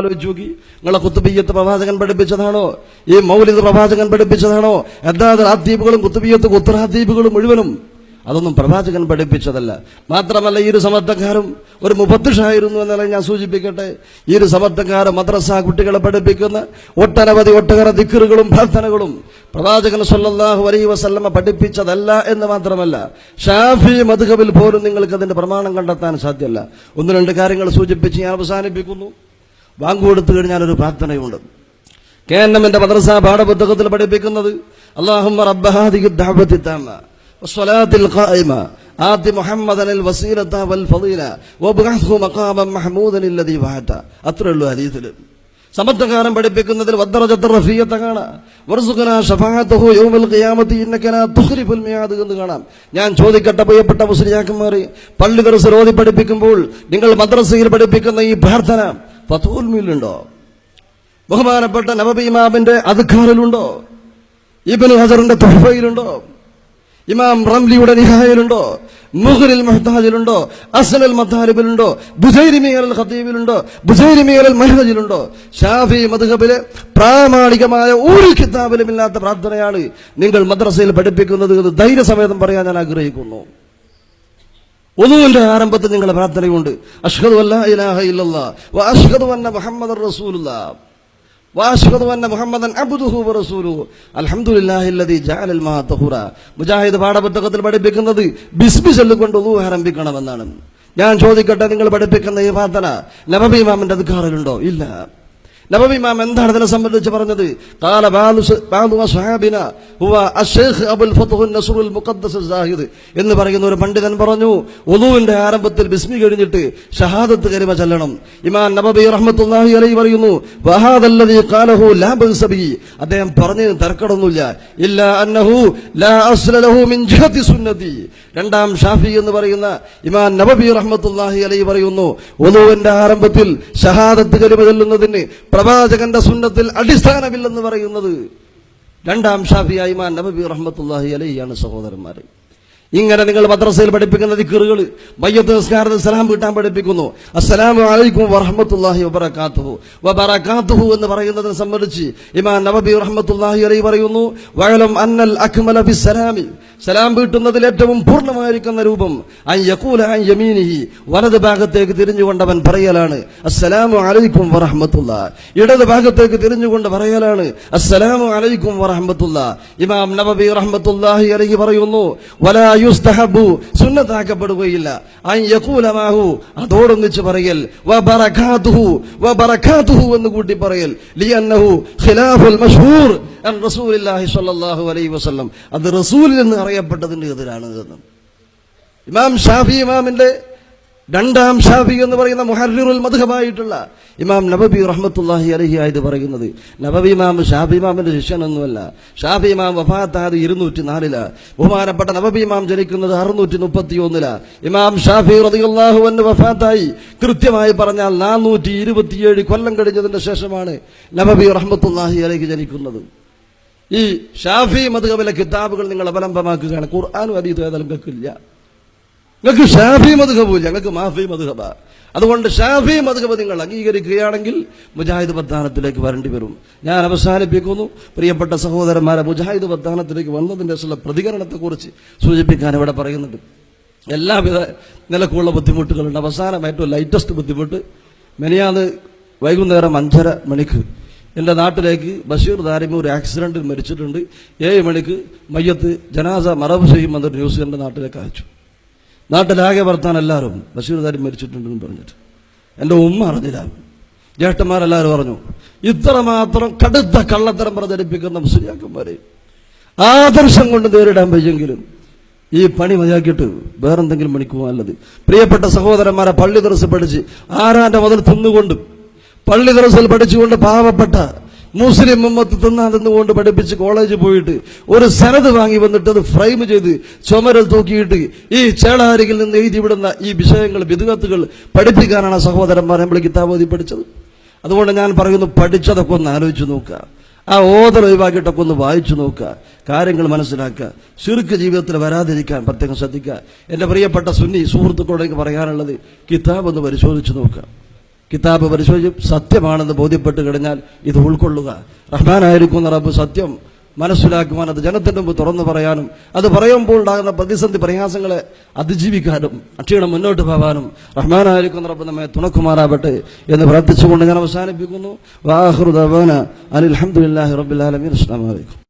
ആലോചിച്ച് നോക്കി. നിങ്ങളെ കുത്തുബിയ്യത്ത് പ്രവാചകൻ പഠിപ്പിച്ചതാണോ? ഈ മൗലിദ് പ്രവാചകൻ പഠിപ്പിച്ചതാണോ? എന്താ റാത്തീബുകളും കുത്തുബിയ്യത്ത് കുത്തറാത്തീബുകളും മുഴുവനും അതൊന്നും പ്രവാചകൻ പഠിപ്പിച്ചതല്ല. മാത്രമല്ല, ഈ ഒരു സമർത്ഥക്കാരും ഒരു മുഫത്തിഷായിരുന്നു എന്നല്ല ഞാൻ സൂചിപ്പിക്കട്ടെ. ഈ ഒരു സമർത്ഥക്കാരൻ മദ്രസ കുട്ടികളെ പഠിപ്പിക്കുന്ന ഒട്ടേറെ ദിക്റുകളും പ്രാർത്ഥനകളും പ്രവാചകൻ സല്ലല്ലാഹു അലൈഹി വസല്ലമ പഠിപ്പിച്ചതല്ല എന്ന് മാത്രമല്ല, ഷാഫി മദ്ഹബിൽ പോലും നിങ്ങൾക്ക് അതിന്റെ പ്രമാണം കണ്ടെത്താൻ സാധ്യമല്ല. ഒന്ന് രണ്ട് കാര്യങ്ങൾ സൂചിപ്പിച്ച് ഞാൻ അവസാനിപ്പിക്കുന്നു. ബാങ്ക് കൊടുത്തു കഴിഞ്ഞാൽ ഒരു പ്രാർത്ഥനയുണ്ട്. KNM മദ്രസ പാഠപുസ്തകത്തിൽ പഠിപ്പിക്കുന്നത് അല്ലാഹുമ്മ റബ്ബ ഹാദിഹി ദഅവതി തമ്മ വസ്സലാത്തിൽ ഖായിമ ആതി മുഹമ്മദൻ അൽ വസീലത വൽ ഫളീല വബ്അത്ഹു മഖാമൻ മഹ്മൂദൻ അല്ലദീ വഅത. അത്രയുള്ളൂ ഹദീസിൽ. സമർത്ഥകാരൻ പഠിപ്പിക്കുന്നതിൽ വദ്ദറജത്തുർ റഫീയത കാണാം. വർസുഖനാ ശഫാഅത്തുഹു യൗമൽ ഖിയാമത്തി ഇന്നക ലാ തുഖ്ലിഫുൽ മിയാദ് എന്ന് കാണാം. ഞാൻ ചോദിക്കട്ടെ പ്രിയപ്പെട്ട മുസ്ലിയാക്കന്മാരെ, പള്ളി ദർസ് ഓതി പഠിപ്പിക്കുമ്പോൾ നിങ്ങൾ മദ്രസയിൽ പഠിപ്പിക്കുന്ന ഈ പ്രാർത്ഥന ഫത്ഹുൽ മുഈനിലുണ്ടോ? ബഹുമാനപ്പെട്ട നബവി ഇമാമിന്റെ അദ്കാറിലുണ്ടോ? ഇബ്നു ഹജറിന്റെ തുഹ്ഫയിലുണ്ടോ? ഇമാം റംലിയുടെ നിഹായയിലുണ്ടോ? മുഗ്നിൽ മുഹ്താജിലുണ്ടോ? അസ്നൽ മതാരിബിലുണ്ടോ? ബുസൈരിമി അൽ ഖതീബിലുണ്ടോ? ബുസൈരിമി അൽ മൻഹജിലുണ്ടോ? ഷാഫി മദ്ഹബിലെ പ്രാമാണികമായ ഒരു കിതാബിലും ഇല്ലാത്ത പ്രാർത്ഥനയാണ് നിങ്ങൾ മദ്രസയിൽ പഠിപ്പിക്കുന്നത് എന്ന് ധൈര്യസമേതം പറയാൻ ഞാൻ ആഗ്രഹിക്കുന്നു. ഉളൂവിന്റെ ആരംഭത്തിൽ നിങ്ങളുടെ പ്രാർത്ഥനയുണ്ട്. അഷ്ഹദു അല്ലാ ഇലാഹ ഇല്ലല്ലാഹ് വ അഷ്ഹദു അന്ന മുഹമ്മദർ റസൂലുള്ളാഹ് വഅഷ്ഹദു അന്ന മുഹമ്മദൻ അബ്ദുഹു വറസൂലുഹു അൽഹംദുലില്ലാഹില്ലദീ ജഅലൽ മാ തഹൂറ. മുജാഹിദ് പാഠപുസ്തകത്തിൽ പഠിപ്പിക്കുന്നത് ബിസ്മി ചൊല്ലിക്കൊണ്ട് ഉളൂ ആരംഭിക്കണമെന്നാണ്. ഞാൻ ചോദിക്കട്ടെ, നിങ്ങൾ പഠിപ്പിക്കുന്ന ഈ പ്രാർത്ഥന നബവി ഇമാമിന്റെ അദ്കാറിലുണ്ടോ? ഇല്ല. നബവി ഇമാം എന്താണ് ഇതിനെ സംബന്ധിച്ച് പറഞ്ഞത്? ഖാല ബഅദു അസ്ഹാബിനാ ഹുവ അശ്ശൈഖ് അബുൽ ഫത്ഹ് അൻ-നസ്റുൽ മുഖദ്ദസ് അസ്-സാഹിദ് എന്ന് പറയുന്ന ഒരു പണ്ഡിതൻ പറഞ്ഞു, വുളൂവിന്റെ ആരംഭത്തിൽ ബിസ്മി കഴിഞ്ഞിട്ട് ഷഹാദത്ത് കലിമ ചൊല്ലണം. ഇമാം നബവി റഹ്മത്തുള്ളാഹി അലൈഹി പറയുന്നു, വഹാദല്ലദീ ഖാലഹു ലാ ബഅസ ബിഹി. അദ്ദേഹം പറഞ്ഞതിന് തർക്കമൊന്നുമില്ല. ഇല്ലാ അന്നഹു ലാ അസ്ല ലഹു മിൻ ജിഹതി സുന്നതി. രണ്ടാം ഷാഫി എന്ന് പറയുന്ന ഇമാം നബവി റഹ്മത്തുള്ളാഹി അലൈഹി പറയുന്നു, വുളൂവിന്റെ ആരംഭത്തിൽ ഷഹാദത്ത് കലിമ ചൊല്ലുന്നതിന് പ്രവാചകന്റെ സുന്നത്തിൽ അടിസ്ഥാനമില്ലെന്ന് പറയുന്നത് രണ്ടാം ഷാഫിയായ ഇമാം നബവി റഹ്മത്തുള്ളാഹി അലൈഹിയാണ്. സഹോദരന്മാരെ, ഇങ്ങനെ നിങ്ങൾ മദ്രസയിൽ പഠിപ്പിക്കുന്ന ദിക്റുകൾ മയ്യത്ത് നിസ്കാരത്തിൽ സലാം വീട്ടാൻ പഠിപ്പിക്കുന്നു. അസ്സലാമു അലൈക്കും വറഹ്മത്തുള്ളാഹി വബറകാതുഹു. വബറകാതുഹു എന്ന് പറയുന്നതിനെ സംബന്ധിച്ച് ഇമാം നബവി റഹ്മത്തുള്ളാഹി അലൈഹി പറയുന്നു, വഅലം അന്നൽ അക്മല ബിസ്സലാമി. സലാം വീട്ടുന്നതിൽ ഏറ്റവും പൂർണ്ണമായിരിക്കുന്ന രൂപം അൻ യഖൂല അൻ യമീനിഹി, വലത് ഭാഗത്തേക്ക് തിരിഞ്ഞുകൊണ്ടവൻ പറയലാണ് അസ്സലാമു അലൈക്കും വറഹ്മത്തുള്ളാഹ്. ഇടത് ഭാഗത്തേക്ക് തിരിഞ്ഞുകൊണ്ട് പറയലാണ് അസ്സലാമു അലൈക്കും വറഹ്മത്തുള്ളാഹ്. ഇമാം നബവി റഹ്മത്തുള്ളാഹി അലൈഹി പറയുന്നു, വലാ യുസ്തഹബു, സുന്നത്താക്കപ്പെടുകയില്ല, അൻ യഖൂല മാഹു, അതോടൊന്നിച്ച് പറയൽ, വബറകാതുഹു, വബറകാതുഹു എന്ന് കൂട്ടി പറയൽ, ലിഅന്നഹു ഖിലാഫുൽ മശ്ഹൂർ അൻ റസൂലില്ലാഹി സ്വല്ലല്ലാഹു അലൈഹി വസല്ലം. അത് റസൂലിൽ നിന്ന് അറിയപ്പെട്ടതിന്റെ എതിരാണ് എന്ന് ഇമാം ഷാഫി ഇമാമിന്റെ രണ്ടാം ഷാഫി എന്ന് പറയുന്ന മുഹർറിറുൽ മദ്ഹബായിട്ടുള്ള ഇമാം നബവി റഹ്മത്തുള്ളാഹി അലൈഹി ആയത് പറയുന്നത്. നബവി ഇമാം ഷാഫി ഇമാമിന്റെ ശിഷ്യനൊന്നുമല്ല. ഷാഫി ഇമാം വഫാത്തായത് 204 ബഹുമാനപ്പെട്ട നബവി ഇമാം ജനിക്കുന്നത് 631 ഇമാം ഷാഫി റളിയല്ലാഹു അൻഹു വഫാത്തായി കൃത്യമായി പറഞ്ഞാൽ 427 കൊല്ലം കഴിഞ്ഞതിന്റെ ശേഷമാണ് നബവി റഹ്മത്തുള്ളാഹി അലൈഹി ജനിക്കുന്നത്. ഈ ഷാഫി മദ്ഹബിലെ കിതാബുകൾ നിങ്ങൾ അവലംബമാക്കുകയാണ്. ഖുർആനും ഹദീസും ഏതായാലും കേൾക്കില്ല. നിങ്ങൾക്ക് ഷാഫി മദ്ഹബില്ല, നിങ്ങൾക്ക് മാഫി മദ്ഹബ. അതുകൊണ്ട് ഷാഫി മദ്ഹബ് നിങ്ങൾ അംഗീകരിക്കുകയാണെങ്കിൽ മുജാഹിദ് പ്രസ്ഥാനത്തിലേക്ക് വരേണ്ടി വരും. ഞാൻ അവസാനിപ്പിക്കുന്നു. പ്രിയപ്പെട്ട സഹോദരന്മാരെ, മുജാഹിദ് പ്രസ്ഥാനത്തിലേക്ക് വന്നതിന്റെ ശേഷമുള്ള പ്രതികരണത്തെക്കുറിച്ച് സൂചിപ്പിക്കാൻ ഇവിടെ പറയുന്നുണ്ട്. എല്ലാവിധ നിലക്കുള്ള ബുദ്ധിമുട്ടുകളുണ്ട്. അവസാനം ഏറ്റവും ലൈറ്റസ്റ്റ് ബുദ്ധിമുട്ട്, മെനിയാന്ന് വൈകുന്നേരം 5:30 മണിക്ക് എൻ്റെ നാട്ടിലേക്ക് ബഷീർ ദാരിമി ഒരു ആക്സിഡന്റിൽ മരിച്ചിട്ടുണ്ട്. 7 മണിക്ക് മയ്യത്ത് ജനാസ മറവ് ചെയ്യുമെന്നൊരു ന്യൂസ് എൻ്റെ നാട്ടിലേക്ക് അയച്ചു. നാട്ടിലാകെ വർത്താൻ എല്ലാവരും ബഷീർ ദാരിമി മരിച്ചിട്ടുണ്ടെന്ന് പറഞ്ഞിട്ട്. എൻ്റെ ഉമ്മ അറിഞ്ഞില്ല, ജ്യേഷ്ഠന്മാരെല്ലാവരും പറഞ്ഞു. ഇത്രമാത്രം കടുത്ത കള്ളത്തരം പ്രചരിപ്പിക്കുന്ന മുസ്ലിയാക്കന്മാരെ ആദർശം കൊണ്ട് നേരിടാൻ വയ്യെങ്കിലും ഈ പണി മതിയാക്കിയിട്ട് വേറെന്തെങ്കിലും പണിക്ക് പോകാനുള്ളത്. പ്രിയപ്പെട്ട സഹോദരന്മാരെ, പള്ളി ദർസ് പഠിച്ച് ആരാന്റെ മുതൽ തിന്നുകൊണ്ട് പള്ളി ദർസിൽ പഠിച്ചുകൊണ്ട് പാവപ്പെട്ട മുസ്ലിം ഉമ്മത്ത് തിന്നുകൊണ്ട് പഠിപ്പിച്ച് കോളേജിൽ പോയിട്ട് ഒരു സനത് വാങ്ങി വന്നിട്ട് അത് ഫ്രെയിം ചെയ്ത് ചുമരിൽ തൂക്കിയിട്ട് ഈ ചേളാരികിൽ നിന്ന് എഴുതി വിടുന്ന ഈ വിഷയങ്ങൾ ബിദ്അത്തുകൾ പഠിപ്പിക്കാനാണ് സഹോദരന്മാർ നമ്മൾ കിതാബ് ഓതി പഠിച്ചത്. അതുകൊണ്ട് ഞാൻ പറയുന്നു, പഠിച്ചതൊക്കെ ഒന്ന് ആലോചിച്ച് നോക്കുക, ആ ഓതൽ ഒഴിവാക്കിയിട്ടൊക്കെ ഒന്ന് വായിച്ചു നോക്കുക, കാര്യങ്ങൾ മനസ്സിലാക്കുക, ശിർക്ക് ജീവിതത്തിൽ വരാതിരിക്കാൻ പ്രത്യേകം ശ്രദ്ധിക്കുക. എൻ്റെ പ്രിയപ്പെട്ട സുന്നി സുഹൃത്തുക്കളോട് എനിക്ക് പറയാനുള്ളത്, കിതാബ് ഒന്ന് പരിശോധിച്ച് നോക്കുക. കിതാബ് പരിശോധിച്ച് സത്യമാണെന്ന് ബോധ്യപ്പെട്ട് കഴിഞ്ഞാൽ ഇത് ഉൾക്കൊള്ളുക. റഹ്മാനായിരിക്കുന്ന റബ്ബ് സത്യം മനസ്സിലാക്കുവാൻ അത് ജനത്തിൻ്റെ മുമ്പ് തുറന്നു പറയാനും അത് പറയുമ്പോൾ ഉണ്ടാകുന്ന പ്രതിസന്ധി പ്രയാസങ്ങളെ അതിജീവിക്കാനും അക്ഷീണം മുന്നോട്ട് പോകാനും റഹ്മാനായിരിക്കുന്ന റബ്ബ് നമ്മെ തുണക്കുമാറാവട്ടെ എന്ന് പ്രാർത്ഥിച്ചുകൊണ്ട് ഞാൻ അവസാനിപ്പിക്കുന്നു. വാഹിറു ദഅ്വാനാ അനിൽ ഹംദുലില്ലാഹി റബ്ബിൽ ആലമീൻ. അസ്സലാമു അലൈക്കും.